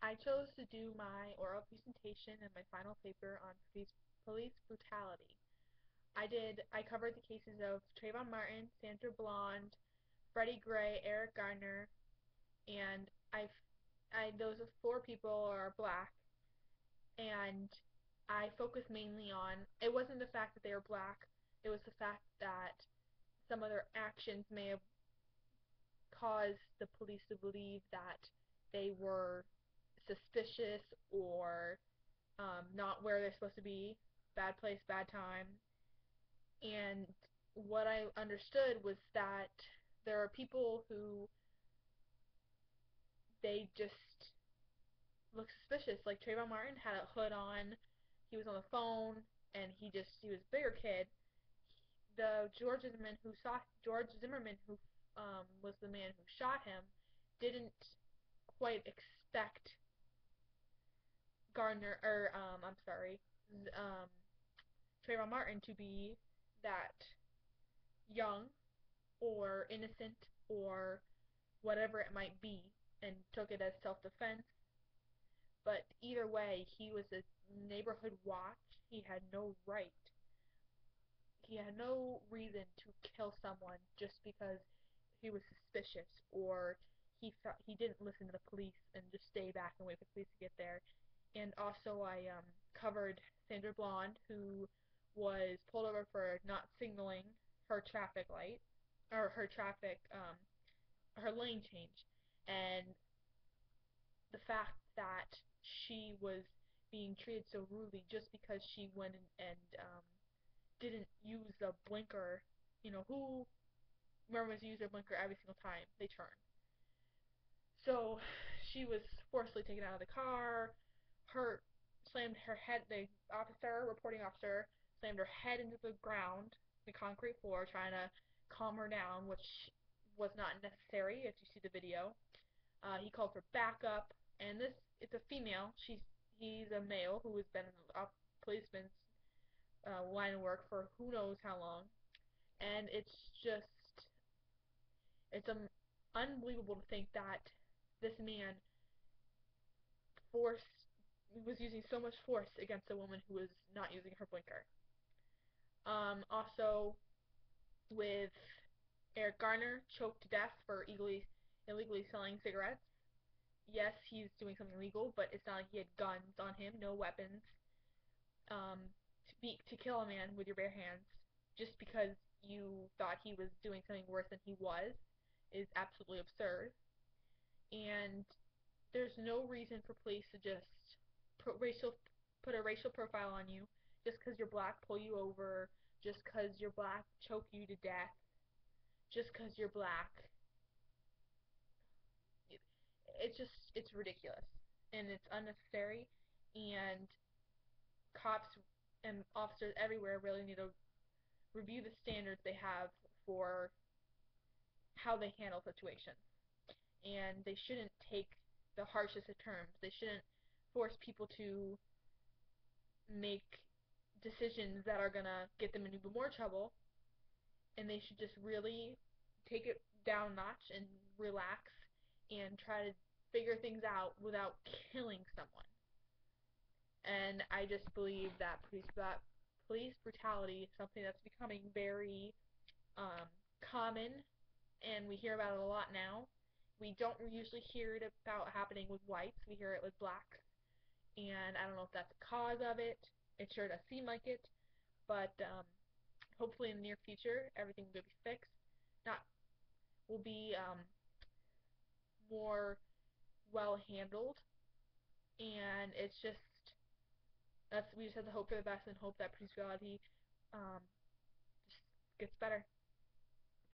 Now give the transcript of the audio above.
I chose to do my oral presentation and my final paper on police brutality. I covered the cases of Trayvon Martin, Sandra Blonde, Freddie Gray, Eric Garner, and those four people are black, and I focused mainly on, it wasn't the fact that they were black, it was the fact that some of their actions may have caused the police to believe that they were suspicious or not where they're supposed to be, bad place, bad time. And what I understood was that there are people who they just look suspicious. Like Trayvon Martin had a hood on, he was on the phone, and he was a bigger kid. The George Zimmerman who was the man who shot him didn't quite expect Gardner or I'm sorry, um, Trayvon Martin to be that young or innocent or whatever it might be, and took it as self-defense. But either way, he was a neighborhood watch. He had no reason to kill someone just because he was suspicious or he didn't listen to the police and just stay back and wait for the police to get there. And also I covered Sandra Blonde, who was pulled over for not signaling her traffic light or her lane change, and the fact that she was being treated so rudely just because she went and didn't use the blinker. Who remembers to use their blinker every single time they turn? So she was forcibly taken out of the car, hurt, slammed her head. The reporting officer, slammed her head into the ground, the concrete floor, trying to calm her down, which was not necessary if you see the video. He called for backup, and it's a female. He's a male who has been a policeman's line of work for who knows how long, and it's unbelievable to think that this man force was using so much force against a woman who was not using her blinker. Also, with Eric Garner choked to death for illegally selling cigarettes. Yes, he's doing something illegal, but it's not like he had guns on him, no weapons. To kill a man with your bare hands just because you thought he was doing something worse than he was is absolutely absurd. And there's no reason for police to just put a racial profile on you just because you're black, pull you over, just because you're black, choke you to death, just because you're black. It's ridiculous and it's unnecessary, and cops and officers everywhere really need to review the standards they have for how they handle situations. And they shouldn't take the harshest of terms. They shouldn't force people to make decisions that are gonna get them in even more trouble. And they should just really take it down a notch and relax and try to figure things out without killing someone. And I just believe that police brutality is something that's becoming very common, and we hear about it a lot now. We don't usually hear it about happening with whites. We hear it with blacks, and I don't know if that's the cause of it. It sure does seem like it, but hopefully in the near future everything will be fixed. Not will be more well handled, and it's just we just have to hope for the best and hope that police brutality um, just gets better.